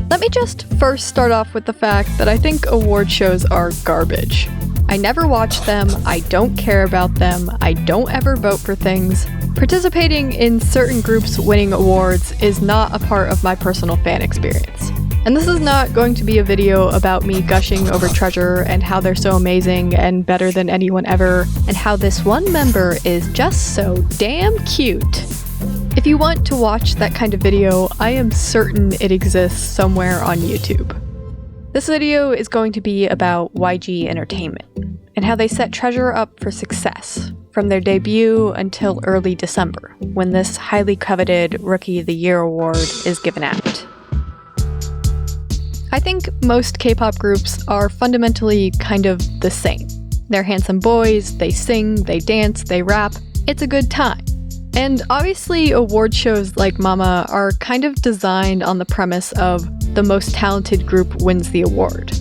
Let me just first start off with the fact that I think award shows are garbage. I never watch them, I don't care about them, I don't ever vote for things. Participating in certain groups winning awards is not a part of my personal fan experience. And this is not going to be a video about me gushing over Treasure and how they're so amazing and better than anyone ever, and how this one member is just so damn cute. If you want to watch that kind of video, I am certain it exists somewhere on YouTube. This video is going to be about YG Entertainment, and how they set Treasure up for success, from their debut until early December, when this highly coveted Rookie of the Year award is given out. I think most K-pop groups are fundamentally kind of the same. They're handsome boys, they sing, they dance, they rap, it's a good time. And obviously award shows like Mama are kind of designed on the premise of the most talented group wins the award.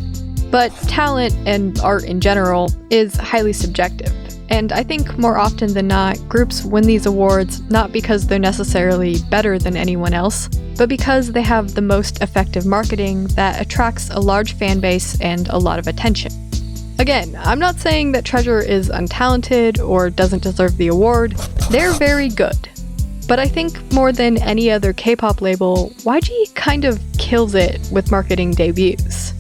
But talent, and art in general, is highly subjective. And I think more often than not, groups win these awards not because they're necessarily better than anyone else, but because they have the most effective marketing that attracts a large fan base and a lot of attention. Again, I'm not saying that Treasure is untalented or doesn't deserve the award. They're very good. But I think more than any other K-pop label, YG kind of kills it with marketing debuts.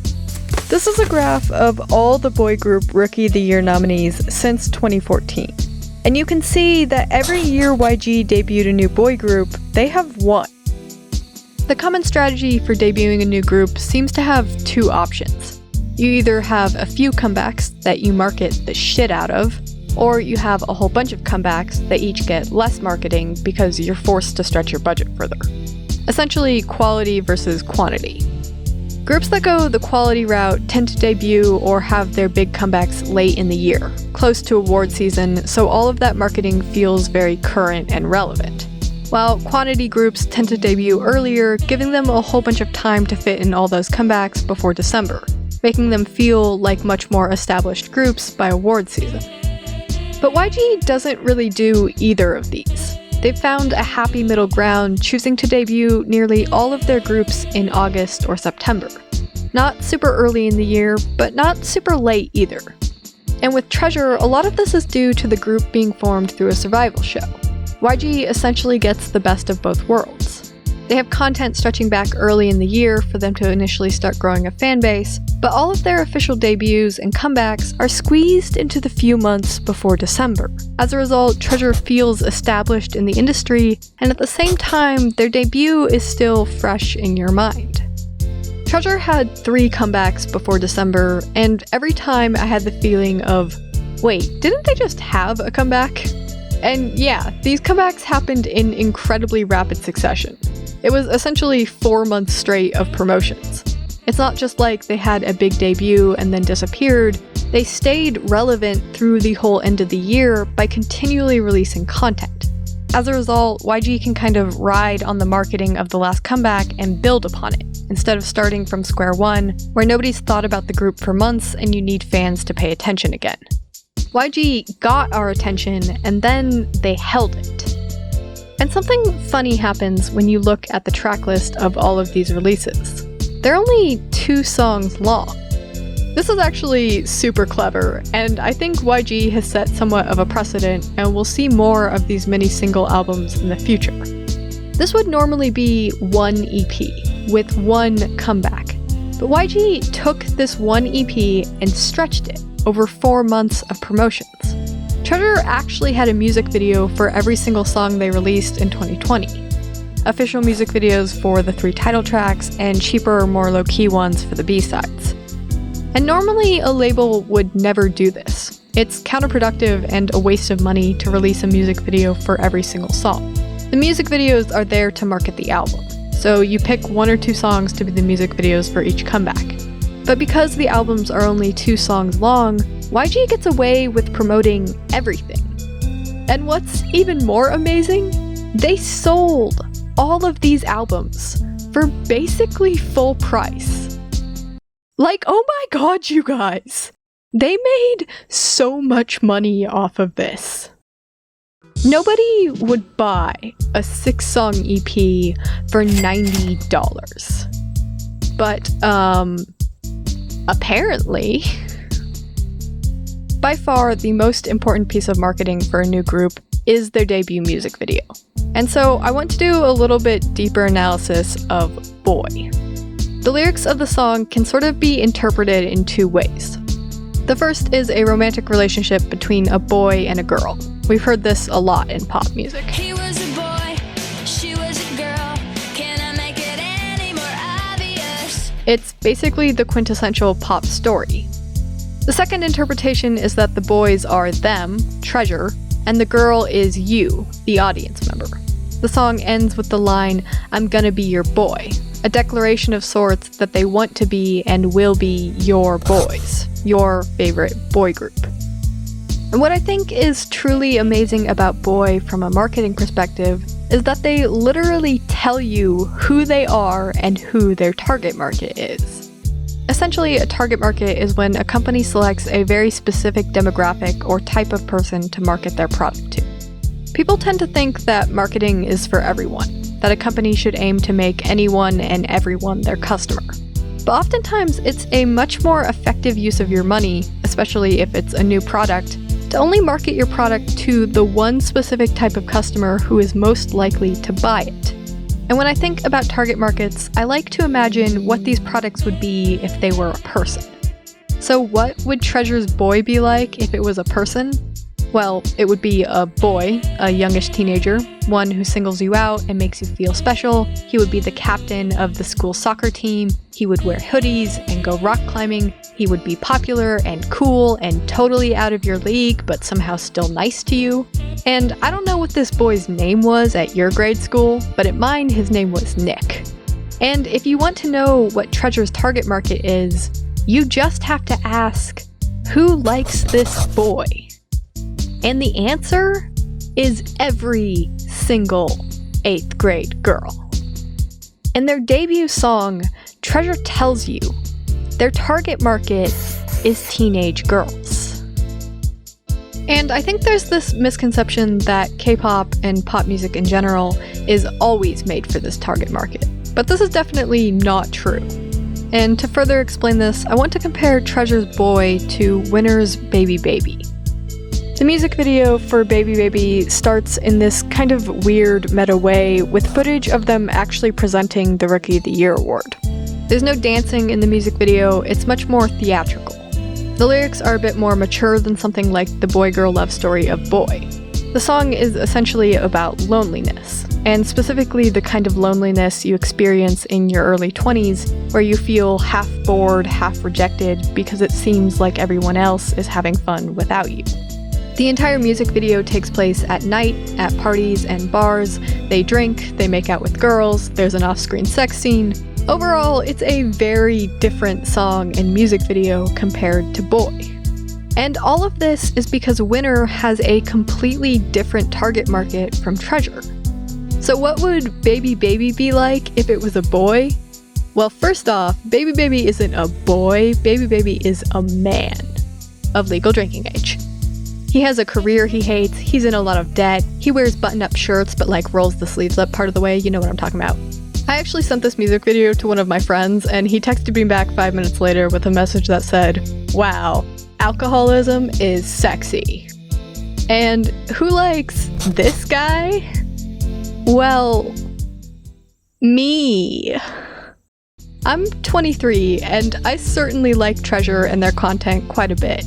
This is a graph of all the boy group Rookie of the Year nominees since 2014. And you can see that every year YG debuted a new boy group, they have won. The common strategy for debuting a new group seems to have two options. You either have a few comebacks that you market the shit out of, or you have a whole bunch of comebacks that each get less marketing because you're forced to stretch your budget further. Essentially, quality versus quantity. Groups that go the quality route tend to debut or have their big comebacks late in the year, close to award season, so all of that marketing feels very current and relevant. While quantity groups tend to debut earlier, giving them a whole bunch of time to fit in all those comebacks before December, making them feel like much more established groups by award season. But YG doesn't really do either of these. They've found a happy middle ground, choosing to debut nearly all of their groups in August or September. Not super early in the year, but not super late either. And with Treasure, a lot of this is due to the group being formed through a survival show. YG essentially gets the best of both worlds. They have content stretching back early in the year for them to initially start growing a fan base, but all of their official debuts and comebacks are squeezed into the few months before December. As a result, Treasure feels established in the industry, and at the same time, their debut is still fresh in your mind. Treasure had 3 comebacks before December, and every time I had the feeling of, wait, didn't they just have a comeback? And yeah, these comebacks happened in incredibly rapid succession. It was essentially 4 months straight of promotions. It's not just like they had a big debut and then disappeared, they stayed relevant through the whole end of the year by continually releasing content. As a result, YG can kind of ride on the marketing of the last comeback and build upon it, instead of starting from square one, where nobody's thought about the group for months and you need fans to pay attention again. YG got our attention, and then they held it. And something funny happens when you look at the track list of all of these releases. They're only 2 songs long. This is actually super clever, and I think YG has set somewhat of a precedent, and we'll see more of these mini single albums in the future. This would normally be 1 EP, with 1 comeback. But YG took this 1 EP and stretched it over 4 months of promotions. Treasure actually had a music video for every single song they released in 2020. Official music videos for the 3 title tracks, and cheaper, more low-key ones for the B-sides. And normally a label would never do this. It's counterproductive and a waste of money to release a music video for every single song. The music videos are there to market the album, so you pick 1 or 2 songs to be the music videos for each comeback. But because the albums are only 2 songs long, YG gets away with promoting everything. And what's even more amazing? They sold all of these albums for basically full price. Like, oh my god, you guys! They made so much money off of this. Nobody would buy a 6-song EP for $90. but apparently, by far the most important piece of marketing for a new group is their debut music video. And so I want to do a little bit deeper analysis of Boy. The lyrics of the song can sort of be interpreted in two ways. The first is a romantic relationship between a boy and a girl. We've heard this a lot in pop music. He was a boy, she was a girl. Can I make it any more obvious? It's basically the quintessential pop story. The second interpretation is that the boys are them, Treasure, and the girl is you, the audience member. The song ends with the line, "I'm gonna be your boy," a declaration of sorts that they want to be and will be your boys, your favorite boy group. And what I think is truly amazing about Boy from a marketing perspective is that they literally tell you who they are and who their target market is. Essentially, a target market is when a company selects a very specific demographic or type of person to market their product to. People tend to think that marketing is for everyone, that a company should aim to make anyone and everyone their customer. But oftentimes, it's a much more effective use of your money, especially if it's a new product, to only market your product to the one specific type of customer who is most likely to buy it. And when I think about target markets, I like to imagine what these products would be if they were a person. So what would Treasure's Boy be like if it was a person? Well, it would be a boy, a youngish teenager, one who singles you out and makes you feel special. He would be the captain of the school soccer team. He would wear hoodies and go rock climbing. He would be popular and cool and totally out of your league, but somehow still nice to you. And I don't know what this boy's name was at your grade school, but at mine his name was Nick. And if you want to know what Treasure's target market is, you just have to ask, who likes this boy? And the answer is every single 8th grade girl. In their debut song, Treasure tells you their target market is teenage girls. And I think there's this misconception that K-pop and pop music in general is always made for this target market. But this is definitely not true. And to further explain this, I want to compare Treasure's Boy to Winner's Baby Baby. The music video for Baby Baby starts in this kind of weird meta way with footage of them actually presenting the Rookie of the Year award. There's no dancing in the music video, it's much more theatrical. The lyrics are a bit more mature than something like the boy-girl love story of Boy. The song is essentially about loneliness, and specifically the kind of loneliness you experience in your early 20s, where you feel half bored, half rejected because it seems like everyone else is having fun without you. The entire music video takes place at night, at parties and bars. They drink, they make out with girls, there's an off-screen sex scene. Overall, it's a very different song and music video compared to Boy. And all of this is because Winner has a completely different target market from Treasure. So what would Baby Baby be like if it was a boy? Well, first off, Baby Baby isn't a boy, Baby Baby is a man of legal drinking age. He has a career he hates, he's in a lot of debt, he wears button-up shirts but like rolls the sleeves up part of the way, you know what I'm talking about. I actually sent this music video to one of my friends and he texted me back 5 minutes later with a message that said, "Wow, alcoholism is sexy." And who likes this guy? Well, me. I'm 23 and I certainly like Treasure and their content quite a bit.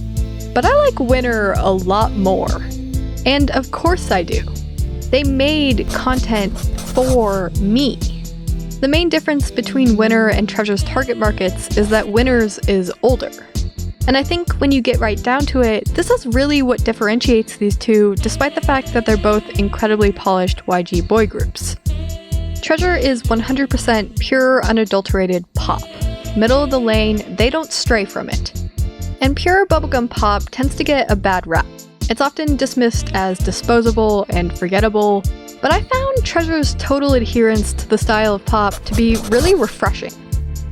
But I like Winner a lot more. And of course I do. They made content for me. The main difference between Winner and Treasure's target markets is that Winner's is older. And I think when you get right down to it, this is really what differentiates these two, despite the fact that they're both incredibly polished YG boy groups. Treasure is 100% pure, unadulterated pop. Middle of the lane, they don't stray from it. And pure bubblegum pop tends to get a bad rap. It's often dismissed as disposable and forgettable, but I found Treasure's total adherence to the style of pop to be really refreshing.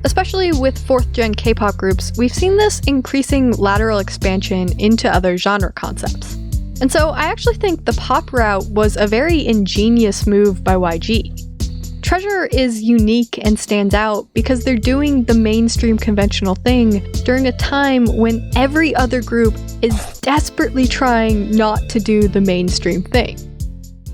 Especially with 4th-gen K-pop groups, we've seen this increasing lateral expansion into other genre concepts. And so I actually think the pop route was a very ingenious move by YG. Treasure is unique and stands out because they're doing the mainstream conventional thing during a time when every other group is desperately trying not to do the mainstream thing.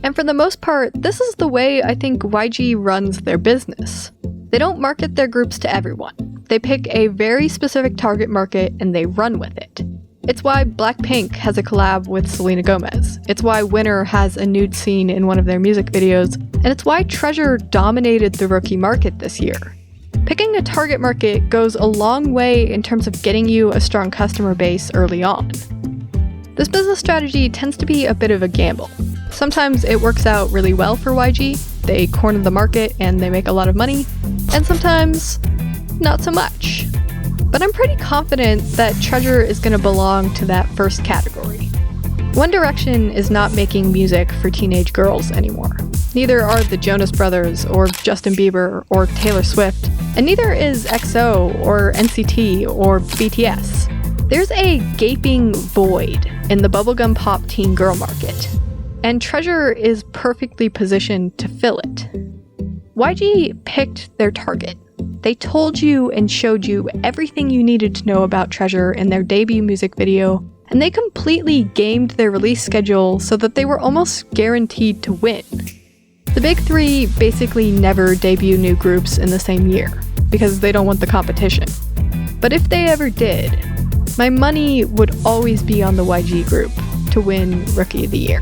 And for the most part, this is the way I think YG runs their business. They don't market their groups to everyone. They pick a very specific target market and they run with it. It's why Blackpink has a collab with Selena Gomez. It's why Winner has a nude scene in one of their music videos. And it's why Treasure dominated the rookie market this year. Picking a target market goes a long way in terms of getting you a strong customer base early on. This business strategy tends to be a bit of a gamble. Sometimes it works out really well for YG. They corner the market and they make a lot of money. And sometimes, not so much. But I'm pretty confident that Treasure is going to belong to that first category. One Direction is not making music for teenage girls anymore. Neither are the Jonas Brothers or Justin Bieber or Taylor Swift, and neither is EXO or NCT or BTS. There's a gaping void in the bubblegum pop teen girl market, and Treasure is perfectly positioned to fill it. YG picked their target. They told you and showed you everything you needed to know about Treasure in their debut music video, and they completely gamed their release schedule so that they were almost guaranteed to win. The big three basically never debut new groups in the same year, because they don't want the competition. But if they ever did, my money would always be on the YG group to win Rookie of the Year.